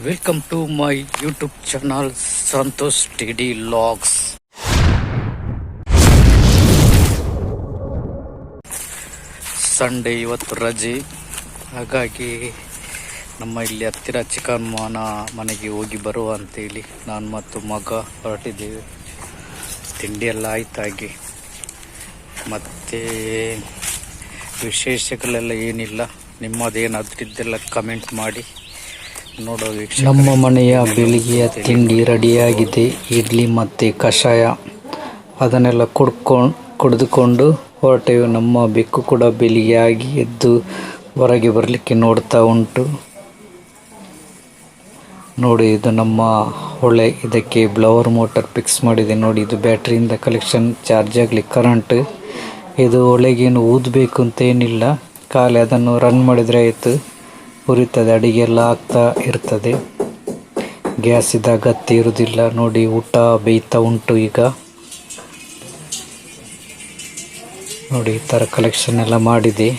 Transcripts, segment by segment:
Welcome to my YouTube channel Santosh TD logs. Sunday ಇವತ್ತು ರಜೆ, ಹಾಗಾಗಿ ನಮ್ಮ ಇಲ್ಲಿ ಹತ್ತಿರ ಚಿಕನ್ ಮನೆಗೆ ಹೋಗಿ ಬರುವ ಅಂತೇಳಿ ನಾನು ಮತ್ತು ಮಗ ಹೊರಟಿದ್ದೇವೆ. ತಿಂಡಿ ಎಲ್ಲ ಆಯ್ತಾಗಿ, ಮತ್ತು ವಿಶೇಷಗಳೆಲ್ಲ ಏನಿಲ್ಲ. ನಿಮ್ಮದೇನಾದ್ರೂ ಇದ್ದೆಲ್ಲ ಕಮೆಂಟ್ ಮಾಡಿ ನೋಡೋ. ನಮ್ಮ ಮನೆಯ ಬೆಳಿಗ್ಗೆಯ ತಿಂಡಿ ರೆಡಿಯಾಗಿದೆ. ಇಡ್ಲಿ ಮತ್ತು ಕಷಾಯ ಅದನ್ನೆಲ್ಲ ಕುಡಿದುಕೊಂಡು ಹೊರಟೆವು. ನಮ್ಮ ಬೆಕ್ಕು ಕೂಡ ಬೆಳಿಗ್ಗೆಯಾಗಿ ಎದ್ದು ಹೊರಗೆ ಬರಲಿಕ್ಕೆ ನೋಡ್ತಾ ಉಂಟು. ನೋಡಿ, ಇದು ನಮ್ಮ ಹೊಳೆ. ಇದಕ್ಕೆ ಬ್ಲವರ್ ಮೋಟರ್ ಫಿಕ್ಸ್ ಮಾಡಿದೆ. ನೋಡಿ, ಇದು ಬ್ಯಾಟ್ರಿಯಿಂದ ಕಲೆಕ್ಷನ್ ಚಾರ್ಜ್ ಆಗಲಿ ಕರೆಂಟ್. ಇದು ಹೊಳೆಗೇನು ಊದಬೇಕು ಅಂತ ಏನಿಲ್ಲ, ಖಾಲಿ ಅದನ್ನು ರನ್ ಮಾಡಿದರೆ ಆಯಿತು, ಉರಿತದೆ. ಅಡಿಗೆ ಎಲ್ಲ ಆಗ್ತಾ ಇರ್ತದೆ, ಗ್ಯಾಸಿದ ಅಗತ್ಯ ಇರುವುದಿಲ್ಲ. ನೋಡಿ, ಊಟ ಬೇಯ್ತಾ ಉಂಟು ಈಗ. ನೋಡಿ, ಈ ಥರ ಕಲೆಕ್ಷನ್ ಎಲ್ಲ ಮಾಡಿದೆ.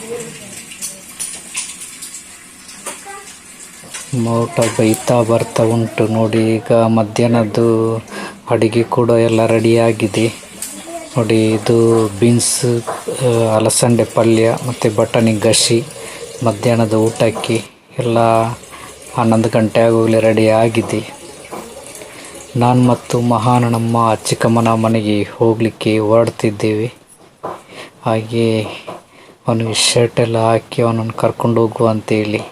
ಊಟ ಬೇಯ್ತಾ ಬರ್ತಾ ಉಂಟು. ನೋಡಿ, ಈಗ ಮಧ್ಯಾಹ್ನದ್ದು ಅಡಿಗೆ ಕೂಡ ಎಲ್ಲ ರೆಡಿಯಾಗಿದೆ. ನೋಡಿ, ಇದು ಬೀನ್ಸ್ ಅಲಸಂಡೆ ಪಲ್ಯ ಮತ್ತು ಬಟಾಣಿ ಗಸಿ ಮಧ್ಯಾಹ್ನದ ಊಟಕ್ಕೆ ಎಲ್ಲ 11 ಗಂಟೆ ಆಗೋಗಲೇ ರೆಡಿ ಆಗಿದೆ. ನಾನು ಮತ್ತು ಮಹಾನ್ ನಮ್ಮ ಚಿಕ್ಕಮ್ಮನ ಮನೆಗೆ ಹೋಗಲಿಕ್ಕೆ ಹೊರಡ್ತಿದ್ದೇವೆ. ಹಾಗೆ ಅವನಿಗೆ ಶರ್ಟ್ ಎಲ್ಲ ಹಾಕಿ ಅವನನ್ನು ಕರ್ಕೊಂಡು ಹೋಗುವ ಅಂತೇಳಿ.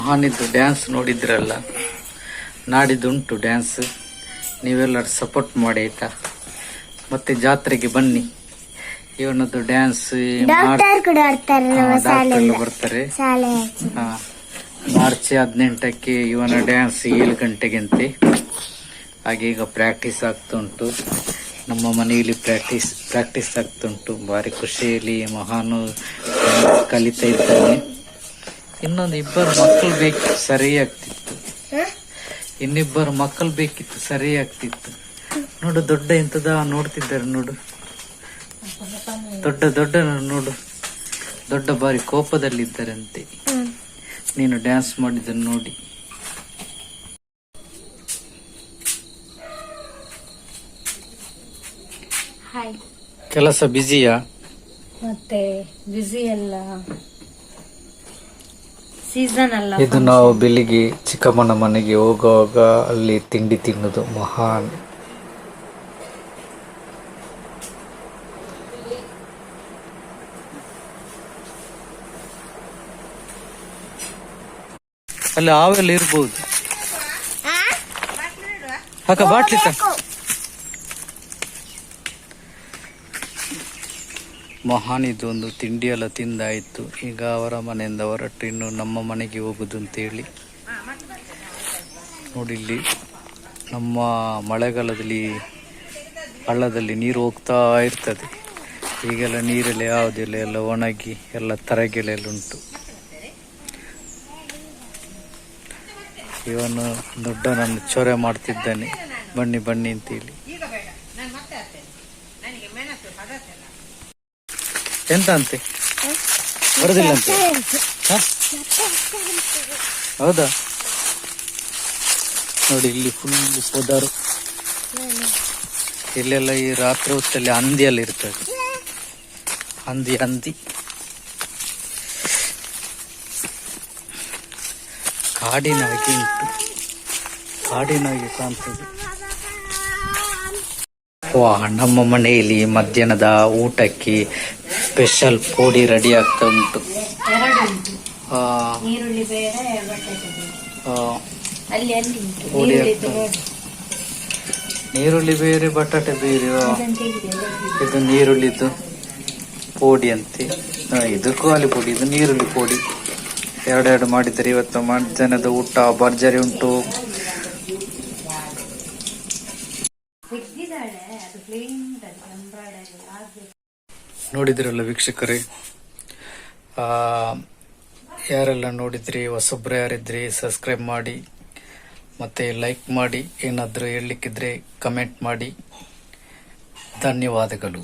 ಮಹಾನಿದ್ದು ಡ್ಯಾನ್ಸ್ ನೋಡಿದ್ರಲ್ಲ, ನಾಡಿದ್ದುಂಟು ಡ್ಯಾನ್ಸ್. ನೀವೆಲ್ಲರೂ ಸಪೋರ್ಟ್ ಮಾಡಿ ಆಯ್ತಾ. ಮತ್ತೆ ಜಾತ್ರೆಗೆ ಬನ್ನಿ. ಇವನದ್ದು ಡ್ಯಾನ್ಸ್ ಬರ್ತಾರೆ. ಮಾರ್ಚ್ 18ಕ್ಕೆ ಇವನ ಡ್ಯಾನ್ಸ್ 7 ಗಂಟೆಗಂತೆ. ಹಾಗೆ ಈಗ ಪ್ರಾಕ್ಟೀಸ್ ಆಗ್ತುಂಟು. ನಮ್ಮ ಮನೆಯಲ್ಲಿ ಪ್ರಾಕ್ಟೀಸ್ ಆಗ್ತುಂಟು. ಭಾರಿ ಖುಷಿಯಲ್ಲಿ ಮಹಾನು ಕಲಿತಾ ಇದ್ದಾನೆ. ಇನ್ನೊಂದು 2 ಮಕ್ಕಳು ಬೇಕಿತ್ತು, ಸರಿ ಆಗ್ತಿತ್ತು. ಇನ್ನಿಬ್ಬರು ಮಕ್ಕಳು ಬೇಕಿತ್ತು, ಸರಿ ಆಗ್ತಿತ್ತು. ನೋಡು, ದೊಡ್ಡ ಎಂತದ ನೋಡ್ತಿದ್ದಾರೆ ನೋಡು. ದೊಡ್ಡ ನೋಡು, ದೊಡ್ಡ ಬಾರಿ ಕೋಪದಲ್ಲಿದ್ದಾರಂತೆ ನೀನು ಡ್ಯಾನ್ಸ್ ಮಾಡಿದ್ದನ್ನು ನೋಡಿ. ಕೆಲಸ ಬ್ಯುಸಿಯಾ? ಮತ್ತೆ ಬ್ಯುಸಿ ಅಲ್ಲ, ಸೀಸನ್ ಅಲ್ಲ. ಇದು ನಾವು ಬೆಳಿಗ್ಗೆ ಚಿಕ್ಕಮ್ಮನ ಮನೆಗೆ ಹೋಗುವಾಗ ಅಲ್ಲಿ ತಿಂಡಿ ತಿನ್ನುದು. ಮಹಾನ್ ಅಲ್ಲಿ ಆವೆಲ್ಲ ಇರ್ಬೋದು. ಬಾಟ್ಲಿ ಮಹಾನ್ ಇದು ಒಂದು ತಿಂಡಿ ಎಲ್ಲ ತಿಂದಾಯ್ತು. ಈಗ ಅವರ ಮನೆಯಿಂದ ಹೊರಟು ಇನ್ನು ನಮ್ಮ ಮನೆಗೆ ಹೋಗುದು ಅಂತೇಳಿ. ನೋಡಿ, ಇಲ್ಲಿ ನಮ್ಮ ಮಳೆಗಾಲದಲ್ಲಿ ಹಳ್ಳದಲ್ಲಿ ನೀರು ಹೋಗ್ತಾ ಇರ್ತದೆ. ಈಗೆಲ್ಲ ನೀರೆಲ್ಲ ಯಾವುದಿಲ್ಲ, ಎಲ್ಲ ಒಣಗಿ ಎಲ್ಲ ತರಗೆಲೆಲ್ಲ ಉಂಟು. ಇವನು ದೊಡ್ಡ ನನ್ನ ಚೊರೆ ಮಾಡ್ತಿದ್ದಾನೆ, ಬನ್ನಿ ಬನ್ನಿ ಅಂತೇಳಿ. ಎಂತ ಅಂತೆ ಬರುದಿಲ್ಲ ಅಂತೆ? ಹೌದಾ? ನೋಡಿ, ಇಲ್ಲಿ ಫುಲ್ ಪೊದರು. ಇಲ್ಲೆಲ್ಲ ಈ ರಾತ್ರಿ ಹೊತ್ತಲ್ಲಿ ಹಂದಿ ಎಲ್ಲ ಇರ್ತದೆ. ಹಂದಿ ಕಾಡಿನಾಗಿ ಉಂಟು, ಕಾಡಿನಾಗಿ ಕಾಣ್ತದೆ. ನಮ್ಮ ಮನೆಯಲ್ಲಿ ಮಧ್ಯಾಹ್ನದ ಊಟಕ್ಕೆ ಸ್ಪೆಷಲ್ ಪೋಡಿ ರೆಡಿ ಆಗ್ತಾ ಉಂಟು. ನೀರುಳ್ಳಿ ಬೇರೆ, ಬಟಾಟೆ ಬೇರೆ. ಇದು ನೀರುಳ್ಳಿದು ಪೋಡಿ ಅಂತೆ. ಇದು ಕೋಲಿ ಪೋಡಿ, ಇದು ನೀರುಳ್ಳಿ ಪೋಡಿ. ಎರಡೆರಡು ಮಾಡಿದರೆ ಇವತ್ತು ಮಧ್ಯಾಹ್ನದ ಊಟ ಭರ್ಜರಿ ಉಂಟು. ನೋಡಿದ್ರಲ್ಲ ವೀಕ್ಷಕರೇ, ಯಾರೆಲ್ಲ ನೋಡಿದ್ರಿ, ಹೊಸೊಬ್ರು ಯಾರಿದ್ರಿ ಸಬ್ಸ್ಕ್ರೈಬ್ ಮಾಡಿ, ಮತ್ತೆ ಲೈಕ್ ಮಾಡಿ. ಏನಾದರೂ ಹೇಳಲಿಕ್ಕಿದ್ರೆ ಕಮೆಂಟ್ ಮಾಡಿ. ಧನ್ಯವಾದಗಳು.